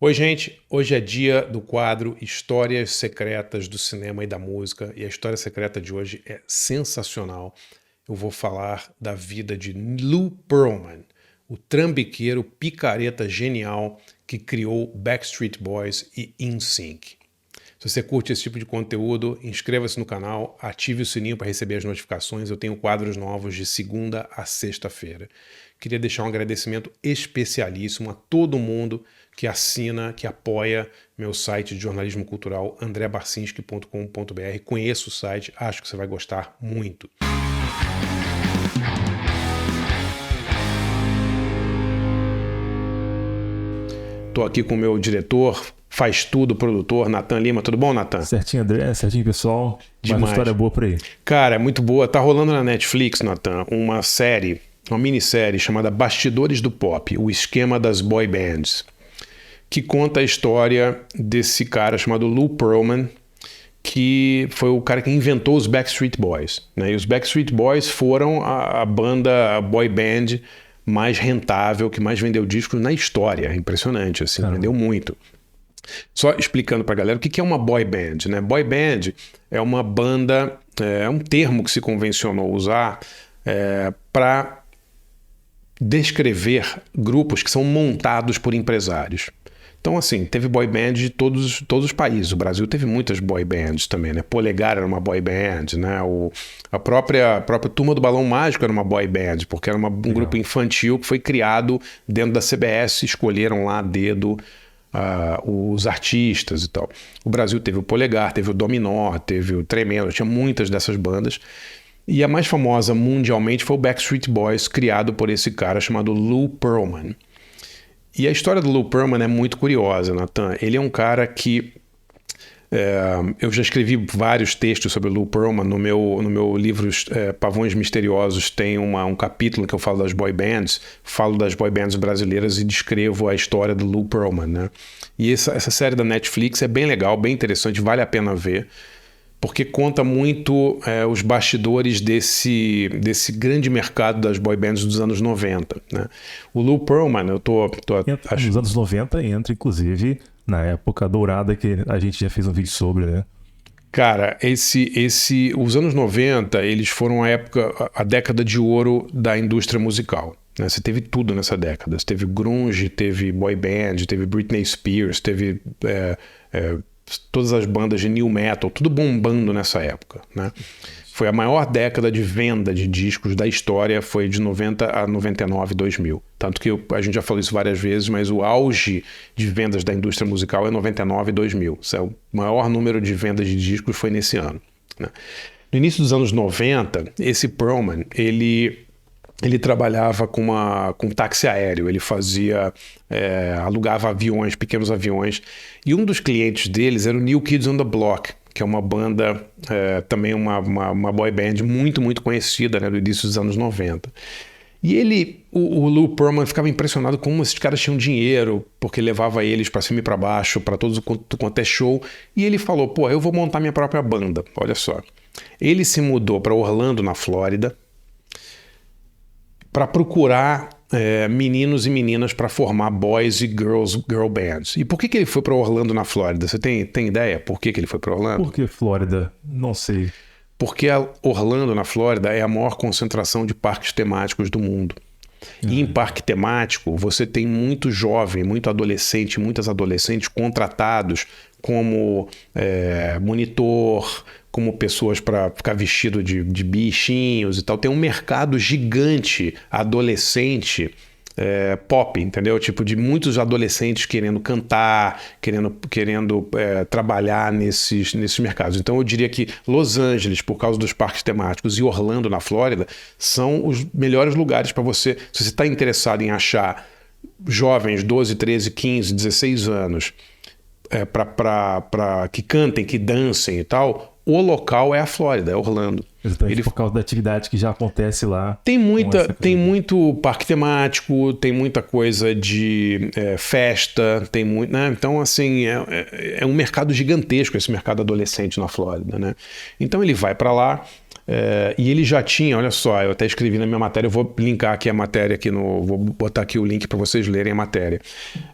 Oi, gente. Hoje é dia do quadro Histórias Secretas do Cinema e da Música, e a história secreta de hoje é sensacional. Eu vou falar da vida de Lou Pearlman, o trambiqueiro picareta genial que criou Backstreet Boys e NSYNC. Se você curte esse tipo de conteúdo, inscreva-se no canal, ative o sininho para receber as notificações. Eu tenho quadros novos de segunda a sexta-feira. Queria deixar um agradecimento especialíssimo a todo mundo que assina, que apoia meu site de jornalismo cultural, andrebarcinski.com.br. Conheço o site, acho que você vai gostar muito. Estou aqui com o meu diretor, faz tudo, produtor, Natan Lima. Tudo bom, Natan? Certinho, André. Certinho, pessoal. Demais. Mais uma história boa por aí. Cara, é muito boa. Tá rolando na Netflix, Natan, uma minissérie chamada Bastidores do Pop, o esquema das boy bands, que conta a história desse cara chamado Lou Pearlman, que foi o cara que inventou os Backstreet Boys, né? E os Backstreet Boys foram a banda, a boy band mais rentável, que mais vendeu discos na história. É impressionante, assim, vendeu muito. Só explicando pra galera o que é uma boy band, né? Boy band é uma banda, é um termo que se convencionou usar para descrever grupos que são montados por empresários. Então, assim, teve boy band de todos os países. O Brasil teve muitas boy bands também, né? Polegar era uma boy band, né? A própria Turma do Balão Mágico era uma boy band, porque era um grupo infantil que foi criado dentro da CBS, escolheram lá a dedo os artistas e tal. O Brasil teve o Polegar, teve o Dominó, teve o Tremendo, tinha muitas dessas bandas. E a mais famosa mundialmente foi o Backstreet Boys, criado por esse cara chamado Lou Pearlman. E a história do Lou Pearlman é muito curiosa, Natan. Ele é um cara que... eu já escrevi vários textos sobre o Lou Pearlman. No meu livro Pavões Misteriosos tem um capítulo que eu falo das boy bands, falo das boy bands brasileiras e descrevo a história do Lou Pearlman, né? E essa série da Netflix é bem legal, bem interessante, vale a pena ver, porque conta muito os bastidores desse grande mercado das boy bands dos anos 90, né? O Lou Pearlman, Nos anos 90 entra, inclusive, na época dourada que a gente já fez um vídeo sobre, né? Cara, os anos 90, eles foram a década de ouro da indústria musical, né? Você teve tudo nessa década. Você teve grunge, teve boy band, teve Britney Spears, teve... todas as bandas de new metal, tudo bombando nessa época, né? Foi a maior década de venda de discos da história, foi de 90 a 99, 2000. Tanto que a gente já falou isso várias vezes, mas o auge de vendas da indústria musical é 99 e 2000. O maior número de vendas de discos foi nesse ano, né? No início dos anos 90, esse Pearlman, ele trabalhava com táxi aéreo, ele alugava aviões, pequenos aviões, e um dos clientes deles era o New Kids on the Block, que é uma banda, também uma boy band muito, muito conhecida, né, do início dos anos 90. E o Lou Pearlman ficava impressionado como esses caras tinham dinheiro, porque levava eles para cima e para baixo, para todos quanto é show, e ele falou, pô, eu vou montar minha própria banda, olha só. Ele se mudou para Orlando, na Flórida, para procurar meninos e meninas para formar boys e girl bands. E por que ele foi para Orlando, na Flórida? Você tem ideia por que ele foi para Orlando? Por que Flórida? Não sei. Porque Orlando, na Flórida, é a maior concentração de parques temáticos do mundo. E em parque temático, você tem muito jovem, muito adolescente, muitas adolescentes contratados como monitor, como pessoas para ficar vestido de bichinhos e tal. Tem um mercado gigante adolescente pop, entendeu? Tipo, de muitos adolescentes querendo cantar, querendo trabalhar nesses mercados. Então eu diria que Los Angeles, por causa dos parques temáticos, e Orlando, na Flórida, são os melhores lugares para você, se você está interessado em achar jovens, 12, 13, 15, 16 anos, para que cantem, que dancem e tal, o local é a Flórida, é Orlando. Exatamente, por causa da atividade que já acontece lá. Tem muito parque temático, tem muita coisa de festa, tem muito, né? Então, assim, é um mercado gigantesco esse mercado adolescente na Flórida, né? Então ele vai para lá e ele já tinha, olha só, eu até escrevi na minha matéria, eu vou linkar aqui a matéria vou botar aqui o link para vocês lerem a matéria.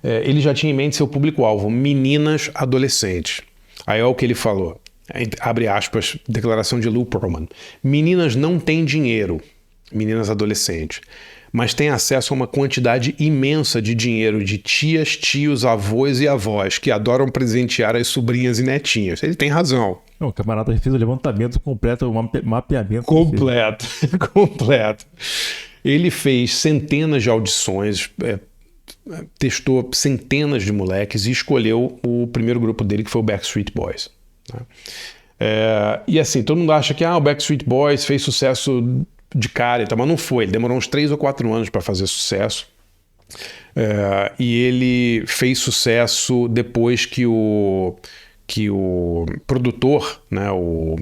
Ele já tinha em mente seu público-alvo, meninas adolescentes. Aí é o que ele falou. Abre aspas, declaração de Lou Pearlman. Meninas não têm dinheiro, meninas adolescentes, mas têm acesso a uma quantidade imensa de dinheiro de tias, tios, avós e avós que adoram presentear as sobrinhas e netinhas. Ele tem razão. O camarada fez o levantamento completo, o mapeamento. Completo. Ele fez centenas de audições, testou centenas de moleques e escolheu o primeiro grupo dele, que foi o Backstreet Boys. E assim, todo mundo acha que o Backstreet Boys fez sucesso de cara, mas não foi. Ele demorou uns 3 ou 4 anos para fazer sucesso. E ele fez sucesso depois que o produtor, né, o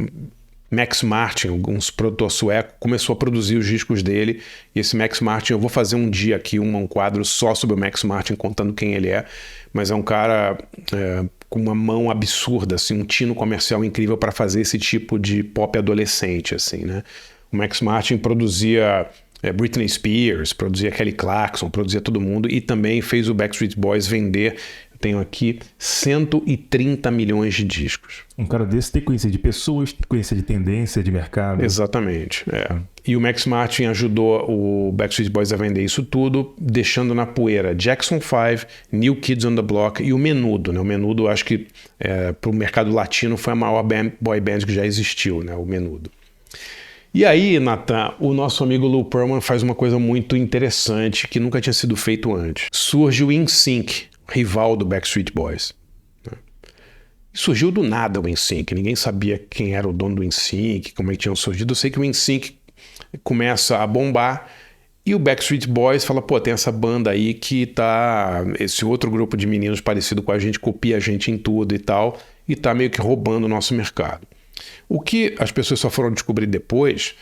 Max Martin, um produtor sueco, começou a produzir os discos dele. E esse Max Martin, eu vou fazer um dia aqui um quadro só sobre o Max Martin, contando quem ele é. Mas é um cara com uma mão absurda, assim, um tino comercial incrível para fazer esse tipo de pop adolescente, assim, né? O Max Martin produzia Britney Spears, produzia Kelly Clarkson, produzia todo mundo e também fez o Backstreet Boys vender, tenho aqui, 130 milhões de discos. Um cara desse tem conhecimento de pessoas, tem conhecimento de tendência, de mercado. Exatamente. E o Max Martin ajudou o Backstreet Boys a vender isso tudo, deixando na poeira Jackson 5, New Kids on the Block e o Menudo. Né? O Menudo, acho que para o mercado latino foi a maior boy band que já existiu, né? O Menudo. E aí, Nathan, o nosso amigo Lou Pearlman faz uma coisa muito interessante que nunca tinha sido feito antes. Surge o NSYNC, rival do Backstreet Boys. Surgiu do nada o NSYNC, ninguém sabia quem era o dono do NSYNC, como é que tinham surgido. Eu sei que o NSYNC começa a bombar e o Backstreet Boys fala, tem essa banda aí que tá... Esse outro grupo de meninos parecido com a gente, copia a gente em tudo e tal, e tá meio que roubando o nosso mercado. O que as pessoas só foram descobrir depois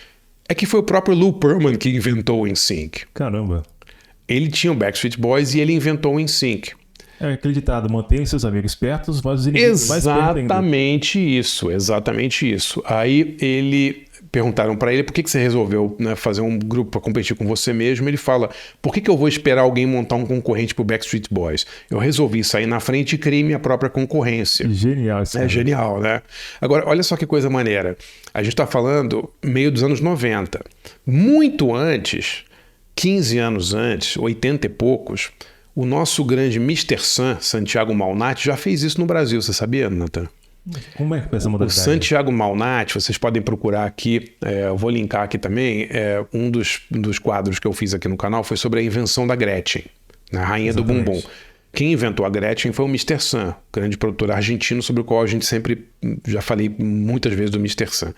é que foi o próprio Lou Pearlman que inventou o NSYNC. Caramba. Ele tinha o Backstreet Boys e ele inventou o NSYNC. É aquele ditado, mantenha seus amigos pertos, mas os inimigos mais perto ainda. Exatamente isso. Aí perguntaram para ele por que você resolveu, né, fazer um grupo para competir com você mesmo. Ele fala, por que eu vou esperar alguém montar um concorrente pro Backstreet Boys? Eu resolvi sair na frente e criei minha própria concorrência. Genial isso. É genial, né? Agora, olha só que coisa maneira. A gente está falando meio dos anos 90. Muito antes, 15 anos antes, 80 e poucos, o nosso grande Mr. Sun, Santiago Malnati, já fez isso no Brasil, você sabia, Nathan? Como é que foi essa modalidade? O Santiago Malnati, vocês podem procurar aqui, eu vou linkar aqui também, um dos quadros que eu fiz aqui no canal foi sobre a invenção da Gretchen, a rainha Exatamente. do bumbum. Quem inventou a Gretchen foi o Mr. Sun, grande produtor argentino, sobre o qual a gente sempre, já falei muitas vezes do Mr. Sun.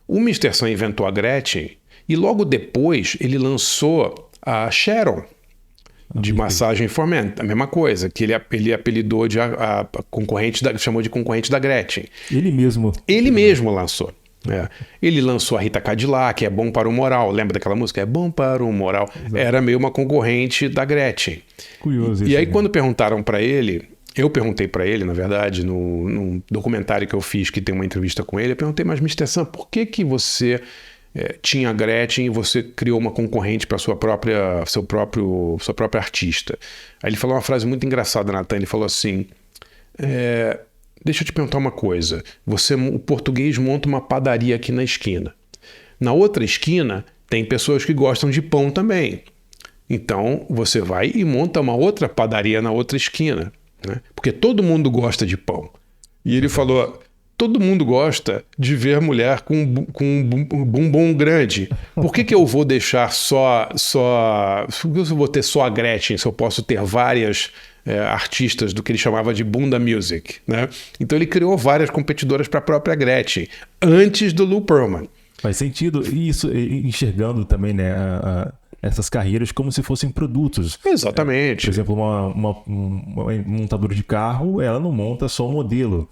O Mr. Sun inventou a Gretchen e logo depois ele lançou a Sharon, de massagem Forman, a mesma coisa, que ele apelidou de a concorrente, chamou de concorrente da Gretchen. Ele mesmo lançou. Ele lançou a Rita Cadillac, que é bom para o moral. Lembra daquela música? É bom para o moral. Exato. Era meio uma concorrente da Gretchen. Curioso. E aí quando perguntaram para ele, eu perguntei para ele, na verdade, num documentário que eu fiz, que tem uma entrevista com ele, eu perguntei, mas Mr. Sun, por que você tinha a Gretchen e você criou uma concorrente para sua própria artista? Aí ele falou uma frase muito engraçada, Nathan. Ele falou assim, deixa eu te perguntar uma coisa, o português monta uma padaria aqui na esquina. Na outra esquina tem pessoas que gostam de pão também. Então você vai e monta uma outra padaria na outra esquina, né? Porque todo mundo gosta de pão. E ele falou, todo mundo gosta de ver mulher com um bumbum grande. Por que eu vou deixar por que eu vou ter só a Gretchen se eu posso ter várias artistas do que ele chamava de bunda music, né? Então ele criou várias competidoras para a própria Gretchen, antes do Lou Pearlman. Faz sentido. E isso, enxergando também, né, essas carreiras como se fossem produtos. Exatamente. Por exemplo, uma montadora de carro, ela não monta só o modelo.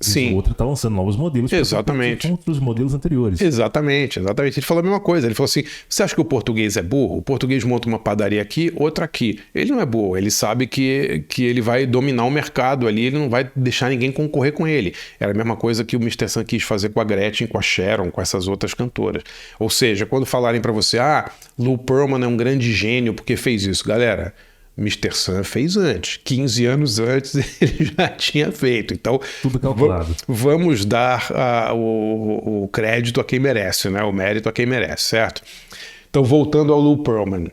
Sim. O outro está lançando novos modelos. Exatamente. Contra os modelos anteriores. Exatamente. Ele falou a mesma coisa. Ele falou assim, você acha que o português é burro? O português monta uma padaria aqui, outra aqui. Ele não é burro. Ele sabe que ele vai dominar o mercado ali, ele não vai deixar ninguém concorrer com ele. Era a mesma coisa que o Mr. Sun quis fazer com a Gretchen, com a Sharon, com essas outras cantoras. Ou seja, quando falarem para você, Lou Pearlman é um grande gênio porque fez isso. Galera, Mr. Sun fez antes. 15 anos antes ele já tinha feito. Então, tudo calculado. Vamos dar o crédito a quem merece, né? O mérito a quem merece, certo? Então, voltando ao Lou Pearlman.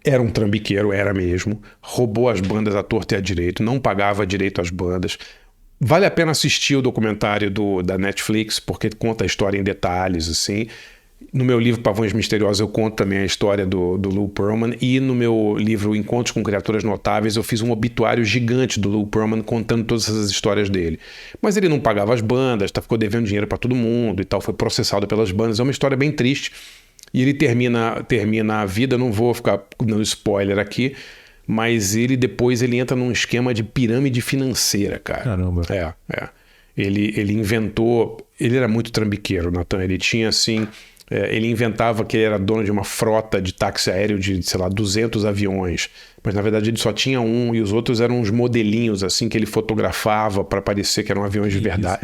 Era um trambiqueiro, era mesmo. Roubou as bandas à torta e à direito. Não pagava direito às bandas. Vale a pena assistir o documentário da Netflix, porque conta a história em detalhes, assim. No meu livro Pavões Misteriosos eu conto também a história do Lou Pearlman, e no meu livro Encontros com Criaturas Notáveis eu fiz um obituário gigante do Lou Pearlman contando todas essas histórias dele. Mas ele não pagava as bandas, ficou devendo dinheiro para todo mundo e tal, foi processado pelas bandas. É uma história bem triste. E ele termina a vida, não vou ficar dando spoiler aqui, mas depois ele entra num esquema de pirâmide financeira, cara. Caramba. Ele inventou... Ele era muito trambiqueiro, Nathan. Ele tinha assim... ele inventava que ele era dono de uma frota de táxi aéreo de, 200 aviões. Mas, na verdade, ele só tinha um e os outros eram uns modelinhos, assim, que ele fotografava para parecer que eram aviões de verdade.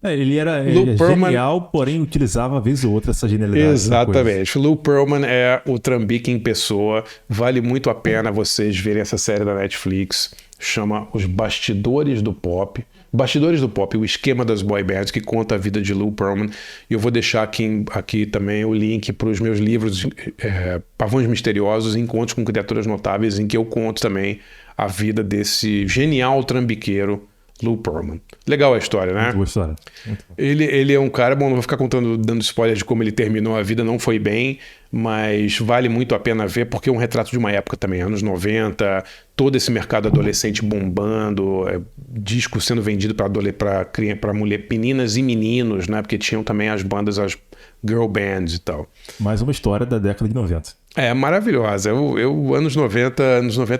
Ele era genial, porém utilizava, vez ou outra, essa genialidade. Exatamente. Lou Pearlman é o trambique em pessoa. Vale muito a pena vocês verem essa série da Netflix. Chama Os Bastidores do Pop. Bastidores do Pop, o esquema das boy bands, que conta a vida de Lou Pearlman. E eu vou deixar aqui também o link para os meus livros Pavões Misteriosos e Encontros com Criaturas Notáveis, em que eu conto também a vida desse genial trambiqueiro Lou Pearlman. Legal a história, né? Muito boa história. Ele é um cara, bom, não vou ficar dando spoiler de como ele terminou a vida, não foi bem, mas vale muito a pena ver, porque é um retrato de uma época também, anos 90, todo esse mercado adolescente bombando, disco sendo vendido para meninas e meninos, né? Porque tinham também as bandas, as girl bands e tal. Mais uma história da década de 90. Maravilhosa. Anos 90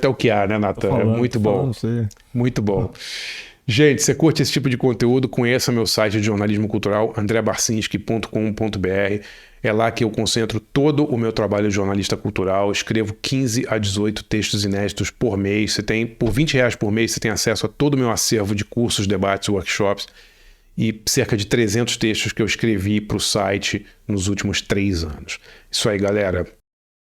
é o que há, né, Nathan? É muito bom. Muito bom. Gente, você curte esse tipo de conteúdo? Conheça meu site de jornalismo cultural, andrebarcinski.com.br. É lá que eu concentro todo o meu trabalho de jornalista cultural. Escrevo 15 a 18 textos inéditos por mês. Por R$20 por mês, você tem acesso a todo o meu acervo de cursos, debates, workshops e cerca de 300 textos que eu escrevi para o site nos últimos 3 anos. Isso aí, galera.